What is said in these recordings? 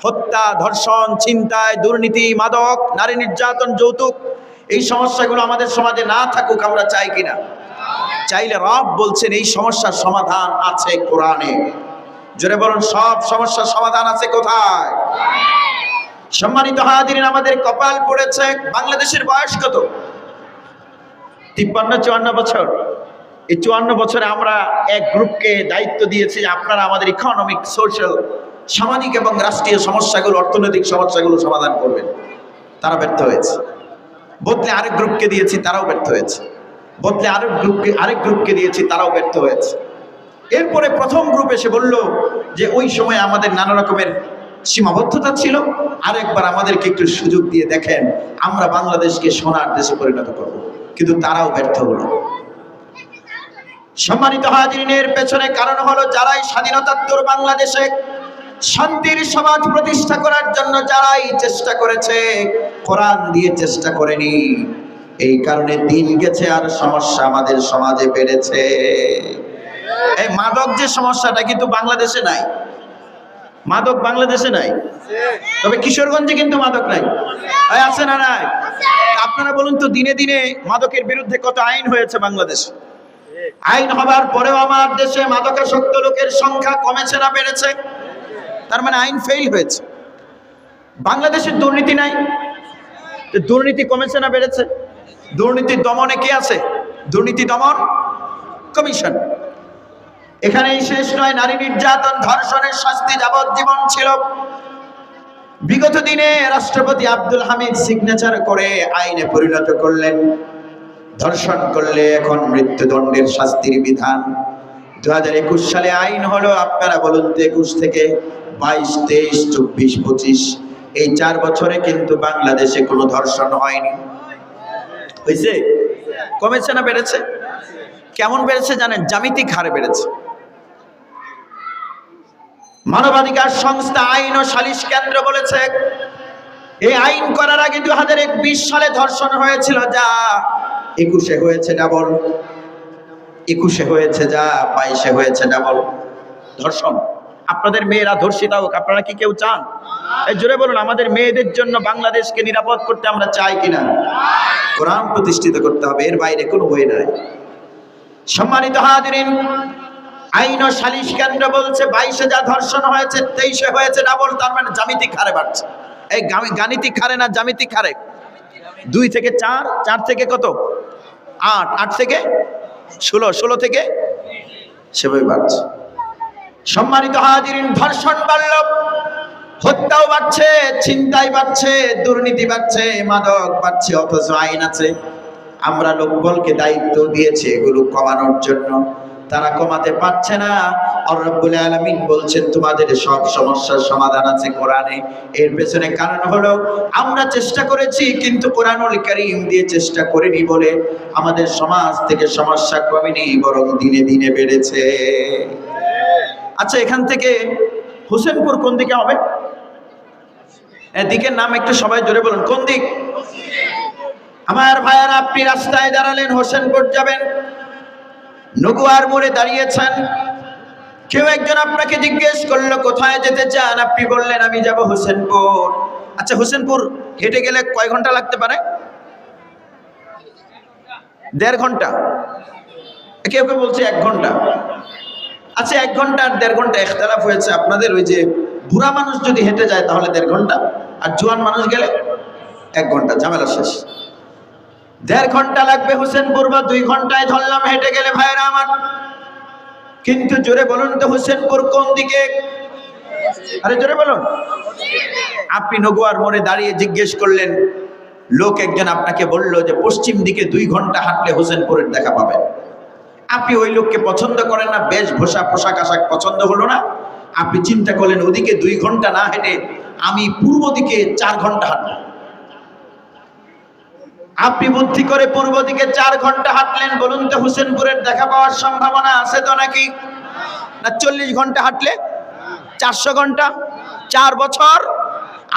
হত্যা, ধর্ষণ, ছিনতাই, দুর্নীতি, মাদক, নারী নির্যাতন, যৌতুক, এই সমস্যাগুলো আমাদের সমাজে না থাকুক আমরা চাই কিনা? চাইলে রব বলছেন এই সমস্যার সমাধান আছে কোরআনে। জোরে বলুন, সব সমস্যার সমাধান আছে কোথায়? সম্মানিত হাজিরিন, আমাদের কপাল পড়েছে। বাংলাদেশের বয়স কত? 53-54 বছর। এই 54 বছরে আমরা এক গ্রুপকে দায়িত্ব দিয়েছি, আপনারা আমাদের ইকোনমিক, সোশ্যাল, সামাজিক এবং রাষ্ট্রীয় সমস্যাগুলো, অর্থনৈতিক সমস্যাগুলো সমাধান করবেন। তারা ব্যর্থ হয়েছে। বদলে আরেক গ্রুপকে দিয়েছি, তারাও ব্যর্থ হয়েছে। বদলে আরেক গ্রুপকে দিয়েছি, তারাও ব্যর্থ হয়েছে। এরপরে প্রথম গ্রুপ এসে বলল যে ওই সময় আমাদের নানা রকমের সীমাবদ্ধতা ছিল, আরেকবার আমাদেরকে একটু সুযোগ দিয়ে দেখেন, আমরা বাংলাদেশকে সোনার দেশে পরিণত করব। কিন্তু তারাও ব্যর্থ হলো। সম্মানিত হাজিরিনের পেছনে কারণ হলো, যারাই স্বাধীনতাত্তর বাংলাদেশে শান্তির সমাজ প্রতিষ্ঠা করার জন্য যারাই চেষ্টা করেছে, কোরআন দিয়ে চেষ্টা করেনি। এই কারণে দিন গেছে আর সমস্যা আমাদের সমাজে বেড়েছে। এই মাদক যে সমস্যাটা কিন্তু বাংলাদেশে নাই। মাদক বাংলাদেশে নাই, তবে কিশোরগঞ্জে কিন্তু মাদক নাই। আছে না নাই? আপনারা বলুন তো, দিনে দিনে মাদকের বিরুদ্ধে কত আইন হয়েছে বাংলাদেশে? আইন হবার পরেও আমার দেশে মাদকাসক্ত লোকের সংখ্যা কমেছে না বেড়েছে? তার মানে আইন ফেল হয়েছে। বাংলাদেশের দুর্নীতি নাই, দুর্নীতি কমেছে না বেড়েছে? দুর্নীতি দমনে কে আছে? দুর্নীতি দমন কমিশন। এখানেই শেষ নয়, নারী নির্যাতন, ধর্ষণের শাস্তি যাবজ্জীবন ছিল। বিগত দিনে রাষ্ট্রপতি আব্দুল হামিদ সিগনেচার করে আইনে পরিণত করলেন, ধর্ষণ করলে এখন মৃত্যুদণ্ডের শাস্তির বিধান। 2021 সালে আইন হলো, আপনারা বলুন তো, 21 থেকে 22, 23, 24, 25 এই 4 বছরে কিন্তু বাংলাদেশে কোনো ধর্ষণ হয়নি। হয়েছে? কমেছে না বেড়েছে? কেমন বেড়েছে জানেন? জ্যামিতিক হারে বেড়েছে। মানবাধিকার সংস্থা আইন ও সালিশ কেন্দ্র বলেছে, এই আইন করার আগে 2021 সালে ধর্ষণ হয়েছিল যা 21-এ হয়েছে ডাবল, 21-এ হয়েছে যা 22-এ হয়েছে ডাবল। ধর্ষণ। আপনাদের মেয়েরা ধর্ষিতা হোক, আপনারা কি কেউ চান? এই জোরে বলুন, আমাদের মেয়েদের জন্য বাংলাদেশকে নিরাপদ করতে আমরা চাই কিনা? কোরআন প্রতিষ্ঠিত করতে হবে, এর বাইরে কোনো বই নাই। সম্মানিত হাজিরিন, আইন ও সালিশ কেন্দ্র বলছে 22-এ যা ধর্ষণ হয়েছে 23-এ হয়েছে ডাবল। তার মানে জ্যামিতিক হারে বাড়ছে। এই গাণিতিক হারে না জ্যামিতিক হারে? 2 থেকে 4, 4 থেকে কত? 8, 8 থেকে 16, 16 থেকে সেভাবে বাড়ছে। সম্মানিত হাজিরিন, ধর্ষণ বাড়ল, হত্যাও বাড়ছে, ছিনতাই বাড়ছে, দুর্নীতি বাড়ছে, মাদক বাড়ছে, অথচ আইন আছে। আমরা লোকবলকে দায়িত্ব দিয়েছি এগুলো কমানোর জন্য, তারা কমাতে পারছে না। আর রব্বুল আলামিন বলছেন, তোমাদের সব সমস্যার সমাধান আছে কোরআনে। এর পেছনে কারণ হলো, আমরা চেষ্টা করেছি কিন্তু কোরআনুল কারীম দিয়ে চেষ্টা করিনি বলে আমাদের সমাজ থেকে সমস্যা কমেনি, বরং দিনে দিনে বেড়েছে। আচ্ছা, এখান থেকে হোসেনপুর কোন দিকে হবে? এদিকের নাম একটু সবাই জোরে বলুন, কোন দিক? আমার ভাইয়ারা, আপনি রাস্তায় দাঁড়ালেন, হোসেনপুর যাবেন, নগুয়ার মোড়ে দাঁড়িয়েছেন, কেউ একজন আপনাকে জিজ্ঞেস করলো কোথায় যেতে চান, আপনি বললেন আমি যাব হোসেনপুর। আচ্ছা, হোসেনপুর হেঁটে গেলে কয় ঘন্টা লাগতে পারে? 1.5 ঘন্টা। কেউ কেউ বলছে 1 ঘন্টা। আচ্ছা, 1 ঘন্টা আর 1.5 ঘন্টা ইখতিলাফ হয়েছে। আপনাদের ওই যে বুড়া মানুষ যদি হেঁটে যায় তাহলে 1.5 ঘন্টা, আর জোয়ান মানুষ গেলে 1 ঘন্টা, ঝামেলা শেষ। 1.5 ঘন্টা লাগবে হোসেনপুর, বা 2 ঘন্টায় ধরলাম হেঁটে গেলে ভাইরা আমার। কিন্তু জোরে বলুন তো, হোসেনপুর কোন দিকে? আরে জোরে বলুন। আপনি নগুয়ার মোড়ে দাঁড়িয়ে জিজ্ঞেস করলেন, লোক একজন আপনাকে বলল যে পশ্চিম দিকে 2 ঘন্টা হাঁটলে হোসেনপুরের দেখা পাবেন। আপনি ওই লোককে পছন্দ করেন না, বেশভূষা, পোশাক আশাক পছন্দ হলো না। আপনি চিন্তা করলেন ওদিকে 2 ঘন্টা না হেঁটে আমি পূর্ব দিকে 4 ঘন্টা হাঁটব। আপনি বুদ্ধি করে পূর্ব দিকে 4 ঘন্টা হাঁটলেন। বলুন তো, হোসেনপুরের দেখা পাওয়ার সম্ভাবনা আছে তো নাকি? না 40 ঘন্টা হাঁটলে 400 ঘন্টা, 4 বছর।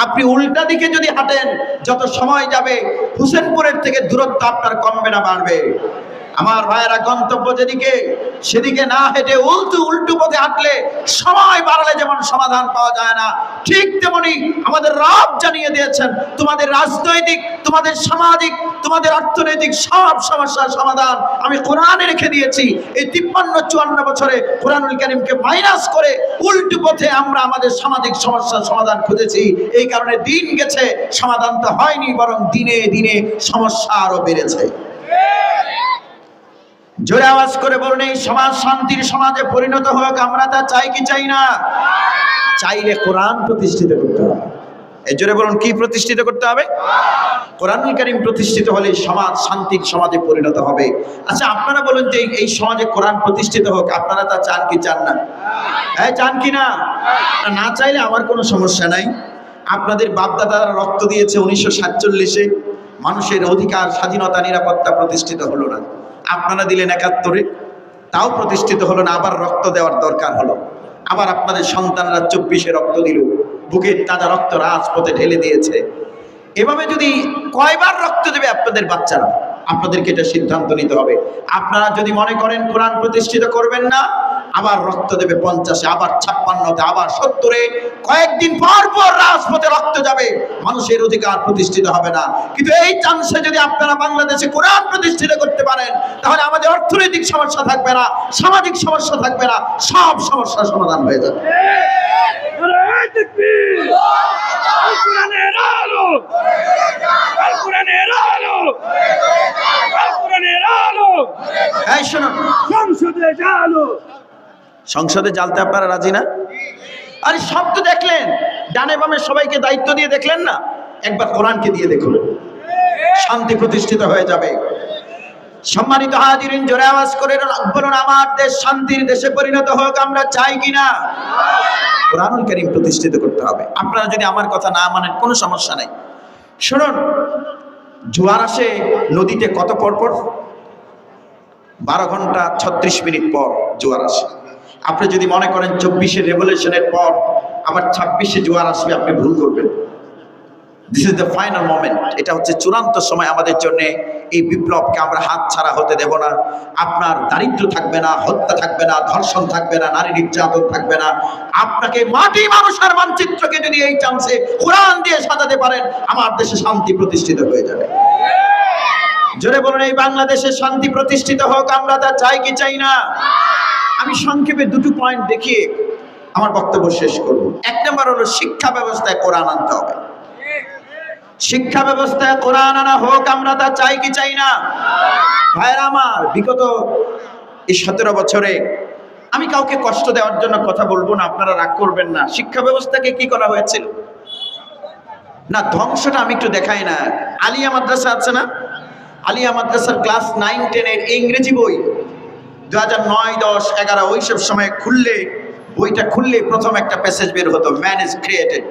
আপনি উল্টা দিকে যদি হাঁটেন, যত সময় যাবে হোসেনপুরের থেকে দূরত্ব আপনার কমবে না বাড়বে? আমার ভাইয়েরা, গন্তব্য যেদিকে সেদিকে না হেঁটে উল্টো পথে হাঁটলে সময় বাড়ালে যেমন সমাধান পাওয়া যায় না, ঠিক তেমনি আমাদের রব জানিয়ে দিয়েছেন তোমাদের রাজনৈতিক, তোমাদের সামাজিক, তোমাদের অর্থনৈতিক সব সমস্যার সমাধান আমি কোরআনে রেখে দিয়েছি। এই 53-54 বছরে কোরআনুল কারীমকে মাইনাস করে উল্টো পথে আমরা আমাদের সামাজিক সমস্যার সমাধান খুঁজেছি। এই কারণে দিন গেছে, সমাধান তো হয়নি, বরং দিনে দিনে সমস্যা আরো বেড়েছে। জোরে আওয়াজ করে বলুন, এই সমাজ শান্তির সমাজে পরিণত হোক, আমরা তা চাই কি চাই না? চাইলে কোরআন প্রতিষ্ঠিত করতে হবে। এই জোরে বলুন, কি প্রতিষ্ঠিত করতে হবে? কোরআনুল কারীম প্রতিষ্ঠিত হলে সমাজ শান্তির সমাজে পরিণত হবে। আচ্ছা, আপনারা বলুন যে এই সমাজে কোরআন প্রতিষ্ঠিত হোক, আপনারা তা চান কি চান না? হ্যাঁ, চান কি না? না চাইলে আমার কোনো সমস্যা নাই। আপনাদের বাপদাদারা রক্ত দিয়েছে 1947-এ, মানুষের অধিকার, স্বাধীনতা, নিরাপত্তা প্রতিষ্ঠিত হলো না। আপনারা দিলেন 71-এ, তাও প্রতিষ্ঠিত হলো না। আবার রক্ত দেওয়ার দরকার হলো। আবার আপনাদের সন্তানরা 24-এ রক্ত দিল, বুকের তাজা রক্ত রাজপথে ঢেলে দিয়েছে। এভাবে যদি কয়বার রক্ত দেবে আপনাদের বাচ্চারা? আপনাদেরকে এটা সিদ্ধান্ত নিতে হবে। আপনারা যদি মনে করেন কোরআন প্রতিষ্ঠিত করবেন না, আবার রক্ত দেবে 50-এ, আবার 56-তে, আবার 70-এ, কয়েকদিন পর পর রাজপথে রক্ত যাবে, মানুষের অধিকার প্রতিষ্ঠিত হবে না। কিন্তু এই চান্সে যদি আপনারা বাংলাদেশে কোরআন প্রতিষ্ঠিত করতে পারেন, তাহলে আমাদের অর্থনৈতিক সমস্যা থাকবে না, সামাজিক সমস্যা থাকবে না, সব সমস্যার সমাধান হয়ে যাবে। সংসদে জ্বালতে আপনারা রাজি না? আরে সব তো দেখলেন, ডানে বামে সবাইকে দায়িত্ব দিয়ে দেখলেন না? একবার কোরআনকে দিয়ে দেখুন, শান্তি প্রতিষ্ঠিত হয়ে যাবে। সম্মানিত হাজিরিন, জোরে আওয়াজ করে বলুন, আমার দেশ শান্তির দেশে পরিণত হোক, আমরা চাই কিনা? কোরআনুল কারীম প্রতিষ্ঠিত করতে হবে। আপনারা যদি আমার কথা না মানেন, কোনো সমস্যা নাই। শুনুন, জোয়ার আসে নদীতে কত পর পর? 12 ঘন্টা 36 মিনিট পর জোয়ার আসে। আপনি যদি মনে করেন 24-এর রেভলিউশনের পর আবার 26-এ জোয়ার আসবে, আপনি ভুল করবেন। This is the final moment. এটা হচ্ছে চূড়ান্ত সময় আমাদের জন্য। এই বিপ্লবকে আমরা হাত ছাড়া হতে দেব না। আপনার দারিদ্র্য থাকবে না, হত্যা থাকবে না, ধর্ষণ থাকবে না, নারী নির্যাতন থাকবে না। আপনাকে মাটি মানুষের মানচিত্রকে যদি এই চান্সে কোরআন দিয়ে সাজাতে পারেন, আমার দেশে শান্তি প্রতিষ্ঠিত হয়ে যাবে। জোরে বলুন, এই বাংলাদেশে শান্তি প্রতিষ্ঠিত হোক, আমরা তা চাই কি চাই না? আমি সংক্ষেপে 2টো পয়েন্ট দেখিয়ে আমার বক্তব্য শেষ করব। 1 নম্বর হলো শিক্ষা ব্যবস্থায় কোরআন আনতে হবে। শিক্ষা ব্যবস্থায় কোরআন আনা হোক, আমরা তা চাই কি চাই না? ভাইরা আমার, বিগত এই 17 বছরে আমি কাউকে কষ্ট দেওয়ার জন্য কথা বলবো না, আপনারা রাগ করবেন না। শিক্ষা ব্যবস্থাকে কি করা হয়েছিল না, ধ্বংসটা আমি একটু দেখাই না। আলিয়া মাদ্রাসা আছে না, আলিয়া মাদ্রাসার ক্লাস 9-10-এর ইংরেজি বই 2009, 10, 11 ওইসব সময় বইটা খুললে প্রথম একটা প্যাসেজ বের হতো, ম্যান ইজ ক্রিয়েটেড,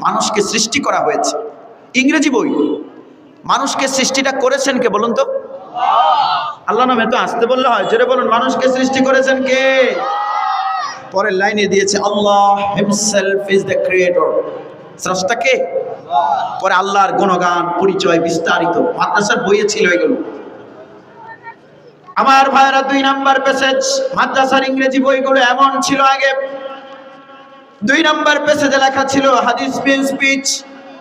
মানুষকে সৃষ্টি করা হয়েছে। ইংরেজি বই। মানুষকে সৃষ্টিটা করেছেন কে বলুন তো? আল্লাহ নামে তো আসতে বললে হয়, জোরে বলুন, মানুষকে সৃষ্টি করেছেন কে? পরের লাইনে দিয়েছে আল্লাহ হিমসেলফ ইজ দ্য ক্রিয়েটর। স্রষ্টা কে? পরে আল্লাহর গুণগান, পরিচয় বিস্তারিত মাদ্রাসার বইয়ে ছিল এগুলো। আমার ভাইরা, 2 নাম্বার প্যাসেজ, মাদ্রাসার ইংরেজি বইগুলো এমন ছিল আগে। 2 নাম্বার প্যাসেজে লেখা ছিল হাদিস মিন্স স্পিচ।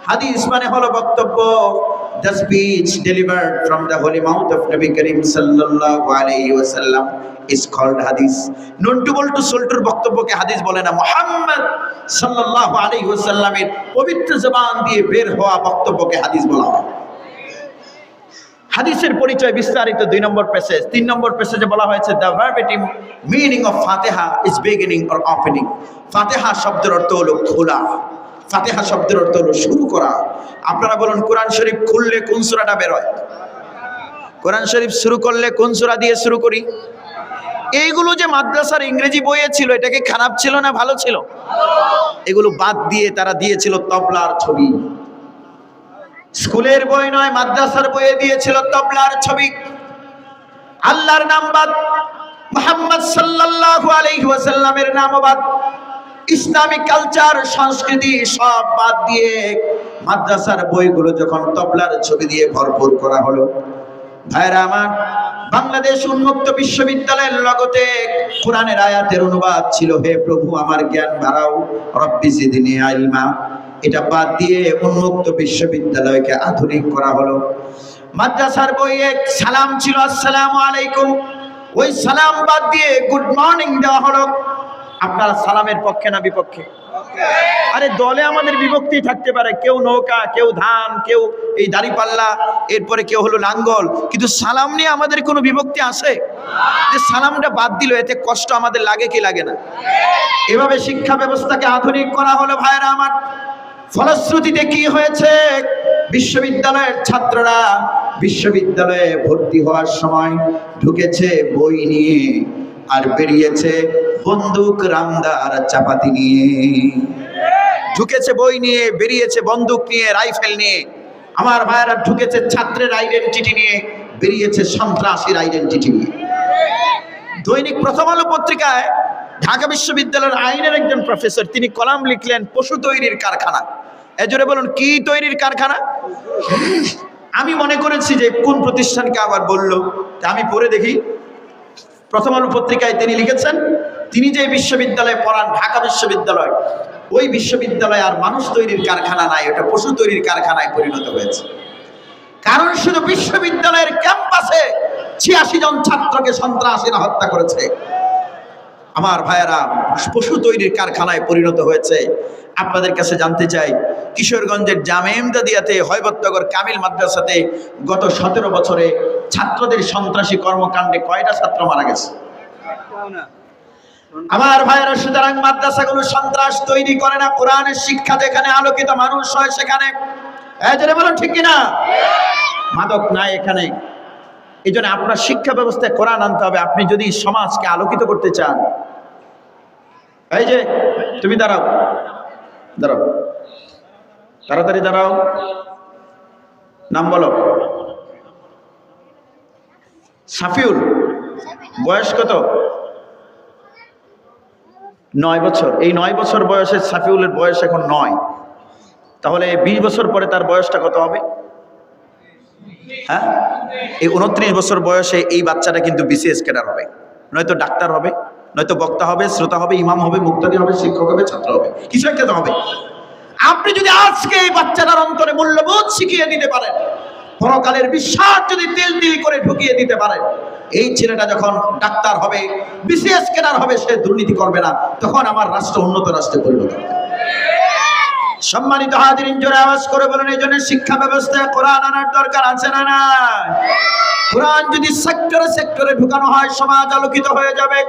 হাদিস মানে হলো বক্তব্য, the speech delivered from the holy mouth of Nabi Karim sallallahu alayhi wasallam is called hadith. নন টু বল টু সোল্টুর বক্তব্যকে হাদিস বলে না, মুহাম্মদ সাল্লাল্লাহু আলাইহি ওয়াসাল্লামের পবিত্র জবান দিয়ে বের হওয়া বক্তব্যকে হাদিস বলা হয়। হাদিসের পরিচয় বিস্তারিত 2 নম্বর প্যাসেজ। 3 নম্বর প্যাসেজে বলা হয়েছে the verbatim meaning of Fatiha is beginning or opening. ফাতিহা শব্দের অর্থ হলো খোলা, ফাতিহা শব্দের অর্থ হলো শুরু করা। আপনারা বলুন, কোরআন শরীফ খুললে কোন সূরাটা বের হয়? কোরআন শরীফ শুরু করলে কোন সূরা দিয়ে শুরু করি? এইগুলো যে মাদ্রাসার ইংরেজি বইয়ে ছিল, এটা কি খারাপ ছিল না ভালো ছিল? এগুলো বাদ দিয়ে তারা দিয়েছিল তবলার ছবি। স্কুলের বই নয়, মাদ্রাসার বইয়ে দিয়েছিল তবলার ছবি। আল্লাহর নাম বাদ, মুহাম্মদ সাল্লাল্লাহু আলাইহি ওয়াসাল্লামের নাম বাদ, ইসলামিক কালচার, সংস্কৃতি সব বাদ দিয়ে মাদ্রাসার বইগুলো যখন তবলার ছবি দিয়ে ভরপুর করা হলো, ভাইরা আমার, বাংলাদেশ উন্মুক্ত বিশ্ববিদ্যালয়ের লগতে কোরআনের আয়াতের অনুবাদ ছিল, হে প্রভু আমার জ্ঞান বাড়াও, রব্বি জিদনি ইলমা। এটা বাদ দিয়ে উন্মুক্ত বিশ্ববিদ্যালয়কে আধুনিক করা হলো। মাদ্রাসার বইয়ে সালাম ছিল আসসালামু আলাইকুম, ওই সালাম বাদ দিয়ে গুড মর্নিং দেওয়া হলো। আপনারা সালামের পক্ষে না বিপক্ষে? আরে দলে আমাদের বিভক্তি থাকতে পারে, কেউ নৌকা, কেউ ধান, কেউ এই দাড়িপাল্লা, এরপরে কেউ হলো লাঙ্গল, কিন্তু সালাম নিয়ে আমাদের কোনো বিভক্তি আছে? যে সালামটা বাদ দিল এতে কষ্ট আমাদের লাগে কি লাগে না? এভাবে শিক্ষা ব্যবস্থাকে আধুনিক করা হলো ভাইরা আমার। ফলশ্রুতিতে কি হয়েছে? বিশ্ববিদ্যালয়ের ছাত্ররা বিশ্ববিদ্যালয়ে ভর্তি হওয়ার সময় ঢুকেছে বই নিয়ে, আর বেরিয়েছে বন্দুক, রামদার, চাপাতি নিয়ে। ঢুকেছে বই নিয়ে, বেরিয়েছে বন্দুক নিয়ে, রাইফেল নিয়ে। আমার ভাইয়েরা ঢুকেছে ছাত্রের আইডেন্টিটি নিয়ে, বেরিয়েছে সন্ত্রাসীর আইডেন্টিটি নিয়ে। দৈনিক প্রথম আলো পত্রিকায় ঢাকা বিশ্ববিদ্যালয়ের আইনের একজন প্রফেসর তিনি কলাম লিখলেন, পশু তৈরির কারখানা। এজরে বলুন, কি তৈরির কারখানা? আমি মনে করেছি যে কোন প্রতিষ্ঠানকে আবার বললো, আমি পড়ে দেখি। প্রথম আলো পত্রিকায় তিনি লিখেছেন, তিনি যে বিশ্ববিদ্যালয়ে পড়ান, ঢাকা বিশ্ববিদ্যালয়, ওই বিশ্ববিদ্যালয় আর মানুষ তৈরির কারখানা নাই, ওটা পশু তৈরির কারখানায় পরিণত হয়েছে। কারণ শুধু বিশ্ববিদ্যালয়ের ক্যাম্পাসে ৮৬ জন ছাত্রকে সন্ত্রাসীরা হত্যা করেছে। আমার ভাইয়েরা, পশু তৈরির কারখানায় পরিণত হয়েছে। আপনাদের কাছে জানতে চাই, কিশোরগঞ্জের জামে ইমদাদিয়াতে হয়বত্যগর কামিল মাদ্রাসাতে গত ১৭ বছরে ছাত্রদের সন্ত্রাসী কর্মকাণ্ডে কয়টা ছাত্র মারা গেছে? আমার ভাইয়েরা, সুতরাং মাদ্রাসাগুলো সন্ত্রাস তৈরি করে না। কোরআনের শিক্ষা যেখানে আলোকিত মানুষ হয় সেখানে, এজন্য বলুন ঠিক কিনা? মাদক নাই এখানে। এই জন্য আপনার শিক্ষা ব্যবস্থায় কোরআন আনতে হবে। আপনি যদি সমাজকে আলোকিত করতে চান, এই যে তুমি দাঁড়াও, দাঁড়াও, তাড়াতাড়ি দাঁড়াও, নাম বলো। সাফিউল, বয়স কত? ৯ বছর। এই ৯ বছর বয়সে সাফিউলের বয়স এখন ৯, তাহলে ২০ বছর পরে তার বয়সটা কত হবে? হ্যাঁ, এই ২৯ বছর বয়সে এই বাচ্চাটা কিন্তু বিসিএস ক্যাডার হবে, নয়তো ডাক্তার হবে, নয়তো বক্তা হবে, শ্রোতা হবে, ইমাম হবে, মুক্তাদি হবে, শিক্ষক হবে, ছাত্র হবে, কিছু একটা তো হবে। আপনি যদি আজকে এই বাচ্চাটার অন্তরে মূল্যবোধ শিখিয়ে দিতে পারেন, পরকালের বিশ্বাস যদি তেল তিল করে ঢুকিয়ে দিতে পারেন, এই ছেলেটা যখন ডাক্তার হবে, বিসিএস ক্যাডার হবে, সে দুর্নীতি করবে না, তখন আমার রাষ্ট্র উন্নত রাষ্ট্রে পরিণত হবে। সম্মানিত হাজিরিন, জোরে আওয়াজ করে বলেন, এই জন্য শিক্ষা ব্যবস্থায় কোরআন আনার দরকার আছে না না? কোরআন যদি সেক্টরে সেক্টরে ঢুকানো হয়, সমাজ আলোকিত হয়ে যাবে।